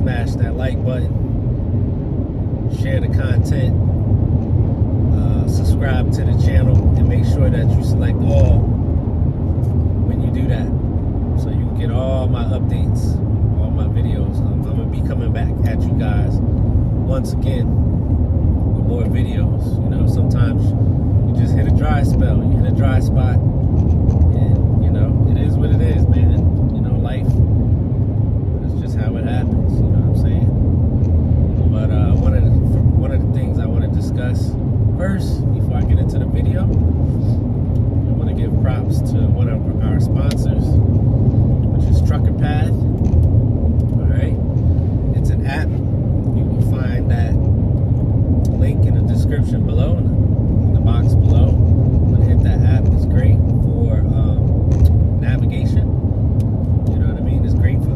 smash that like button, share the content, subscribe to the channel, and make sure that you select all when you do that, so you can get all my updates, all my videos. I'm going to be coming back at you guys once again with more videos. You know, sometimes you just hit a dry spell, you hit a dry spot, and you know, it is what it is, man. You know, life, it's just how it happens, you know what I'm saying? But one of the things I want to discuss first, before I get into the video, I want to give props to one of our sponsors, which is Trucka. Alright, it's an app. You will find that link in the description below, in the box below. But hit that app. It's great for navigation. You know what I mean? It's great for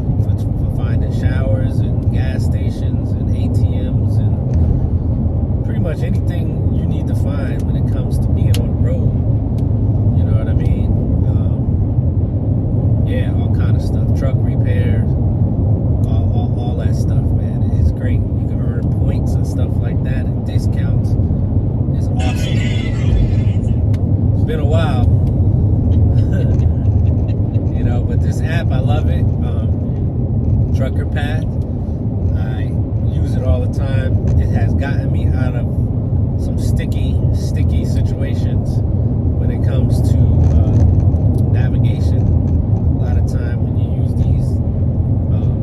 finding showers and gas stations and ATMs and pretty much anything you need to find when it comes to being on the road. You know what I mean? Yeah, all kind of stuff. Truck repairs, all that stuff, man. It's great. You can earn points and stuff like that and discounts. It's awesome. It's been a while. You know, but this app, I love it. Trucka. I use it all the time. It has gotten me out of some sticky situations when it comes to navigation. A lot of time when you use these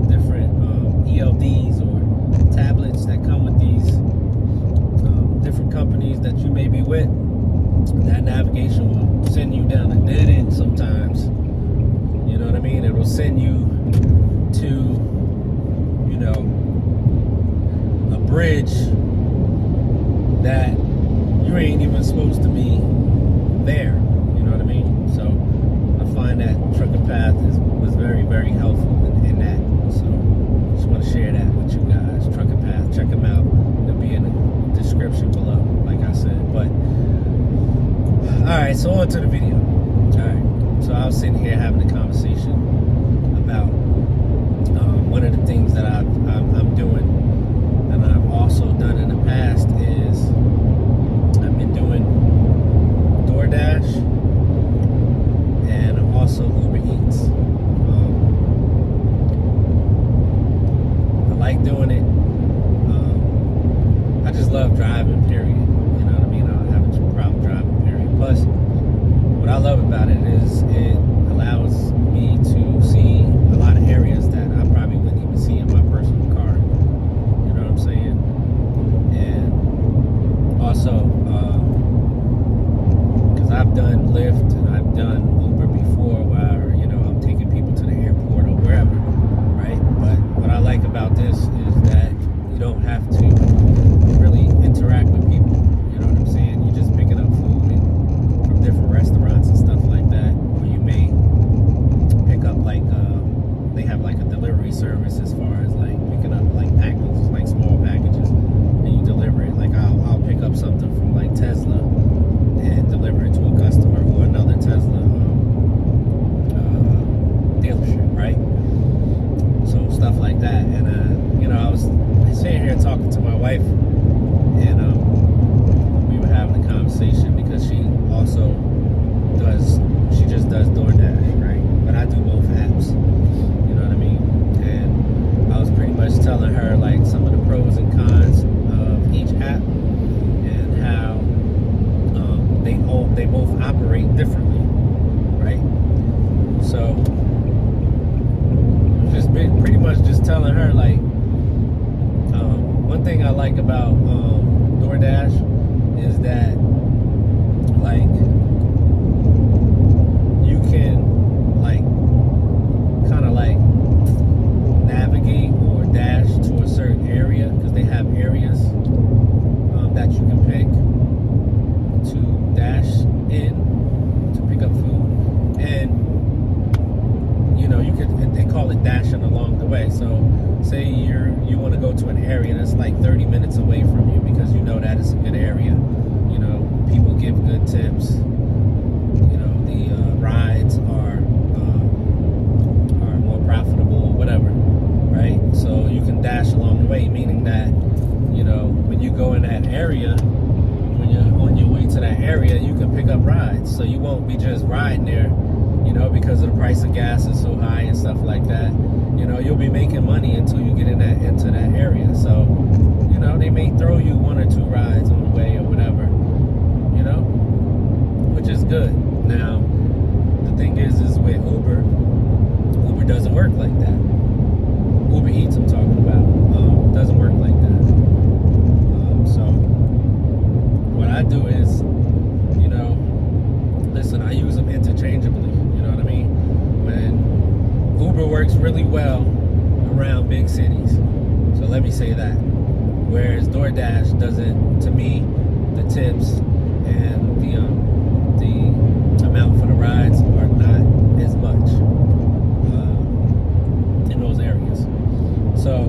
different ELDs or tablets that come with these different companies that you may be with, that navigation will send you down a dead end sometimes. You know what I mean? It will send you to, you know, a bridge that you ain't even supposed to be there. You know what I mean? So I find that Trucka was very, very helpful in that. So just want to share that with you guys. Trucka. Check them out. They'll be in the description below, like I said. But alright, so on to the video. Alright. So I was sitting here having a conversation about one of the things that I'm doing, and I've also done in the past, is I've been doing DoorDash and also Uber Eats. I like doing it. I just love driving, period. You know what I mean? I don't have a problem driving, period. Plus, what I love about it is it allows me to see a lot of areas that I probably wouldn't even see in my personal car. You know what I'm saying? And also, because I've done Lyft and I've done Uber before, where, you know, I'm taking people to the airport or wherever, right? But what I like about this is that you don't have to really interact with people. You know what I'm saying? You're just picking up food from different restaurants and stuff like that. Or you may pick up like they have like a delivery service as far as like picking up like packages, like small packages, and you deliver it. Like I'll pick up something from like Tesla and deliver it to a customer or another Tesla dealership, right? So stuff like that. And you know, I was sitting here talking to my wife, and we were having a conversation because she also just does DoorDash, right? But I do both apps. You know what I mean? And I was pretty much telling her like some of the pros and cons of each app and how they both operate differently, right? So just pretty much just telling her like one thing I like about DoorDash is that like you can like kind of like navigate or dash to a certain area, because they have areas that you can pick to dash in to pick up food. And you know, they call it dashing along the way. So say you want to go to an area that's like 30 minutes away from you because you know that it's a good area. You know, people give good tips. You know, the rides are more profitable or whatever, right? So you can dash area, when you're on your way to that area, you can pick up rides. So you won't be just riding there, because of the price of gas is so high and stuff like that. You'll be making money until you get into that area. So, they may throw you 1 or 2 rides on the way or whatever, which is good. Now, the thing is with Uber doesn't work like that. Uber Eats, I'm talking about, doesn't work like that. So what I do is, listen, I use them interchangeably. You know what I mean? When Uber works really well around big cities, so let me say that. Whereas DoorDash doesn't, to me, the tips and the amount for the rides are not as much in those areas. So,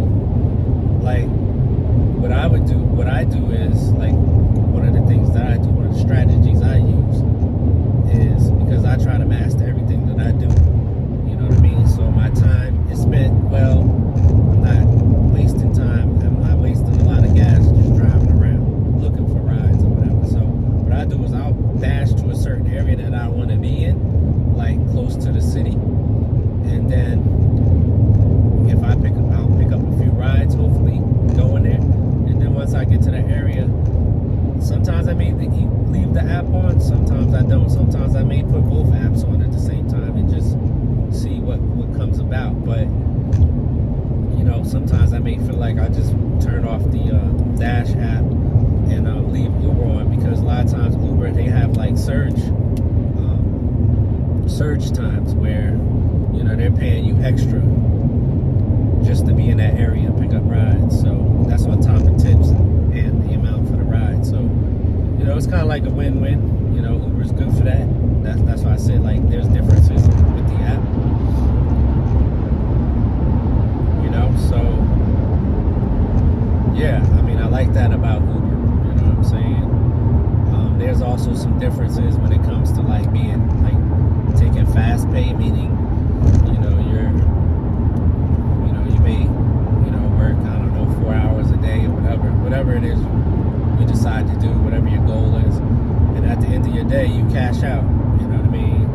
like, what I do is, like, one of the things that I do, one of the strategies I use is, because I try to master everything that I do, you know what I mean? So my time is spent, well, I'm not wasting time, I'm not wasting a lot of gas just driving around looking for rides or whatever. So what I do is I'll dash to a certain area that I want to be in, like close to the city, and then if I'll pick up a few rides, hopefully going there, and then once I get to that area, sometimes I may leave the app on, sometimes I don't. Sometimes I may put both apps on at the same time and just see what comes about. But, sometimes I may feel like I just turn off the Dash app and leave Uber on, because a lot of times Uber, they have like surge times where, they're paying you extra just to be in that area and pick up rides. So that's on top of tips and the amount for the ride. So, it's kind of like a win-win. Uber's good for that. That's why I said, like, there's differences with the app. So, yeah, I mean, I like that about Uber. You know what I'm saying? There's also some differences when it comes to, like, being, like, taking fast pay, meaning, you may, work, I don't know, 4 hours a day or whatever it is you decide to do, whatever your goal is. And at the end of your day, you cash out. You know what I mean?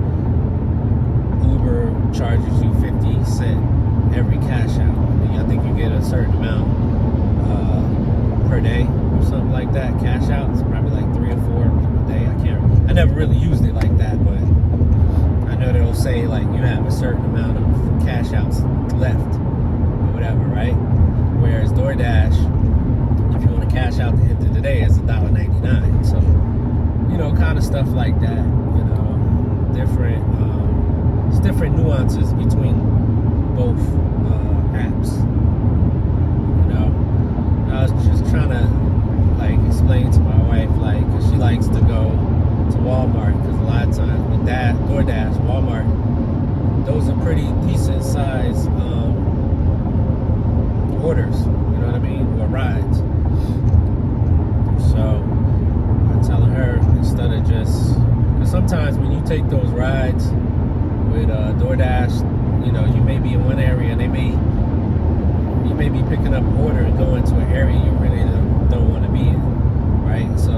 Uber charges you 50 cents every cash out. I think you get a certain amount per day or something like that. Cash out, it's probably like 3 or 4 a day. I never really used it like that, but I know they'll say, like, you have a certain amount of cash outs left or whatever, right? Whereas DoorDash, if you want to cash out at the end of the day, it's $1.99. So, kind of stuff like that. Different nuances between both apps. I was just trying to, like, explain to my wife, like, 'cause she likes to go to Walmart, because a lot of times with DoorDash, Walmart, those are pretty decent size orders. You know what I mean? Or rides. So I'm telling her, instead of just, because sometimes when you take those rides with DoorDash, you may be in one area and you may be picking up an order and going to an area you really don't want to be in, right? So,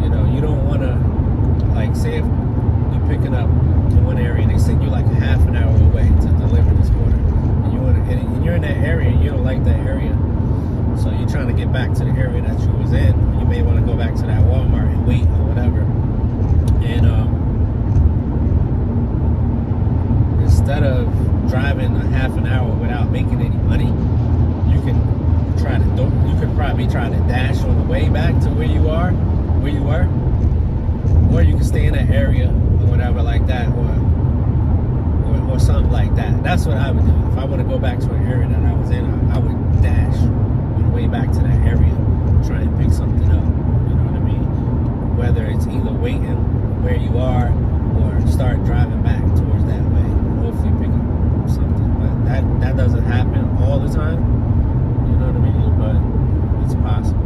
you don't want to, like, say if you're picking up in one area and they send you like a half an hour away to deliver this order, and you're in that area and you don't like that area, so you're trying to get back to the area that you was in, you may want to go back to that Walmart and wait or whatever, and instead of driving a half an hour without making any money, you could probably try to dash on the way back to where you were, or you can stay in that area or whatever like that, or something like that. That's what I would do. If I want to go back to an area that I was in, I would dash on the way back to that area, try and pick something up. You know what I mean? Whether it's either waiting where you are or start driving back towards that way, hopefully pick up something. But that doesn't happen all the time. You know what I mean? But it's possible.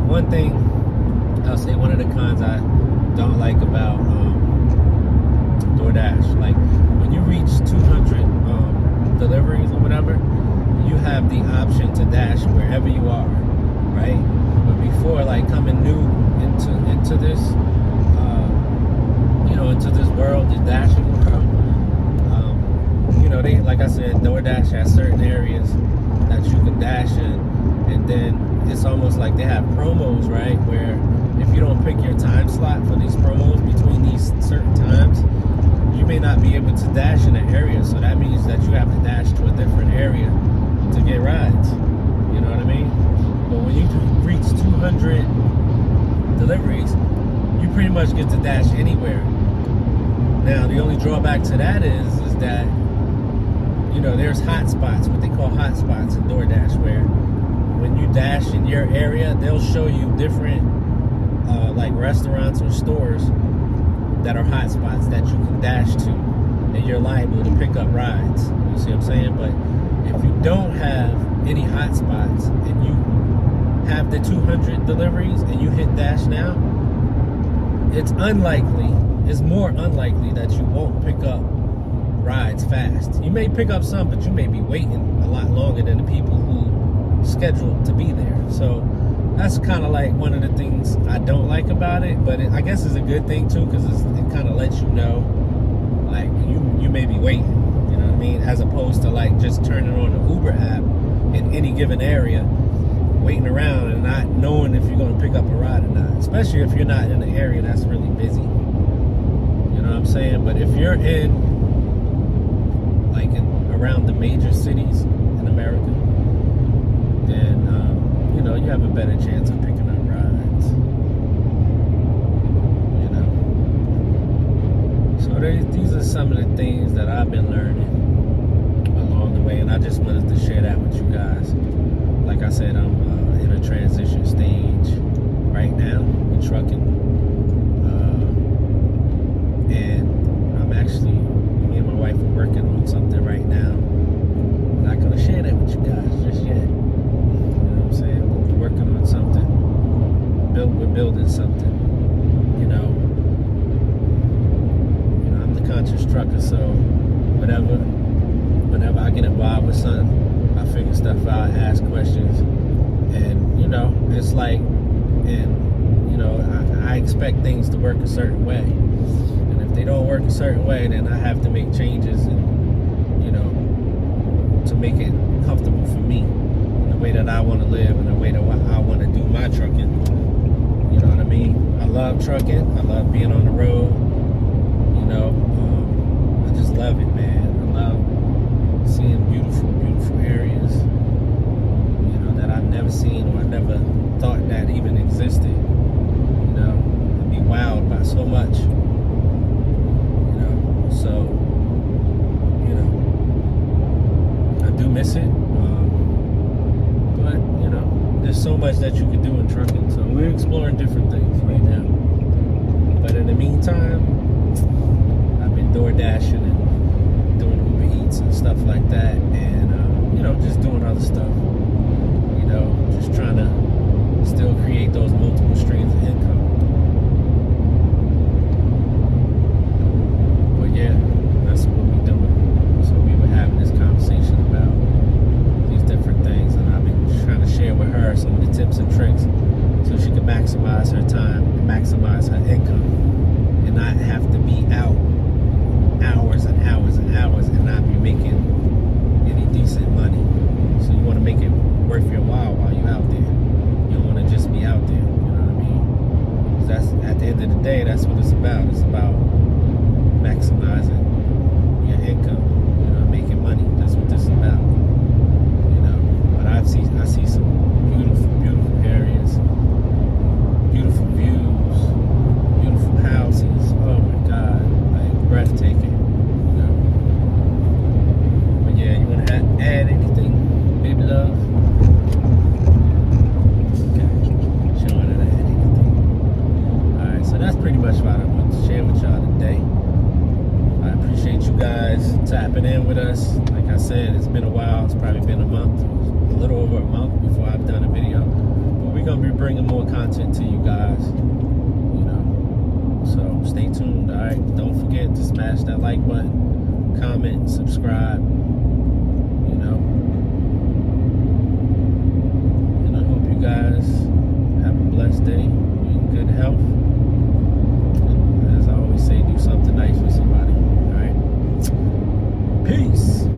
One thing I'll say, one of the cons I don't like about DoorDash, like, when you reach 200 deliveries or whatever, you have the option to dash wherever you are. right? But before, like coming new into this, into this world, the dashing world, they, like I said, DoorDash has certain areas that you can dash in, and then it's almost like they have promos, right? Where if you don't pick your time slot for these promos between these certain times, you may not be able to dash in an area. So that means that you have to dash to a different area to get rides. You know what I mean? But when you reach 200 deliveries, you pretty much get to dash anywhere. Now, the only drawback to that is that, there's hot spots, what they call hot spots in DoorDash, where when you dash in your area, they'll show you different, like restaurants or stores that are hot spots that you can dash to, and you're liable to pick up rides. You see what I'm saying? But if you don't have any hot spots and you have the 200 deliveries and you hit dash now, it's more unlikely that you won't pick up rides fast. You may pick up some, but you may be waiting a lot longer than the people who scheduled to be there. So that's kind of like one of the things I don't like about it, but I guess it's a good thing too, because it kind of lets you know, like, you may be waiting, you know what I mean, as opposed to like just turning on the Uber app in any given area, waiting around and not knowing if you're going to pick up a ride or not, especially if you're not in an area that's really busy. You know what I'm saying? But if you're in around the major cities in America, then you have a better chance of picking up rides. So these are some of the things that I've been learning along the way, and I just wanted to share that with you guys. Like I said, I'm in a transition stage right now with trucking, and I'm actually, me and my wife are working on something right now. I'm not gonna share that with you guys just yet. You know what I'm saying? We're working on something. We're building something. I'm the Conscious Trucker, so whenever I get involved with something, I figure stuff out, ask questions, and it's like, I expect things to work a certain way. If they don't work a certain way, then I have to make changes and to make it comfortable for me, in the way that I want to live and the way that I want to do my trucking. You know what I mean? I love trucking. I love being on the road. I just love it, man. I love seeing beautiful, beautiful areas, that I've never seen or I never thought that even existed. I'd be wowed by so much. So, I do miss it. But, there's so much that you can do in trucking. So we're exploring different things right now. But in the meantime, I've been door dashing and doing Uber Eats and stuff like that. And, just doing other stuff. Just trying to still create those multiple streams of income. Yeah, that's what we're doing. So we were having this conversation about these different things, and I've been trying to share with her some of the tips and tricks so she can maximize her time, maximize her income, and not have to be out hours and hours and hours and not be making any decent money. So you want to make it worth your while you're out there. You don't want to just be out there, you know what I mean? 'Cause that's, at the end of the day, that's what it's about. It's about maximizing your income, making money. That's what this is about. But I see some beautiful, beautiful areas, beautiful views, beautiful houses. Oh my God, like breathtaking. But yeah, you want to add anything, baby love? Okay, showing it add anything. All right, so that's pretty much what I want to share with y'all today. I appreciate you guys tapping in with us. Like I said, it's been a while. It's probably been a month, a little over a month before I've done a video. But we're going to be bringing more content to you guys. So stay tuned, all right? Don't forget to smash that like button, comment, subscribe.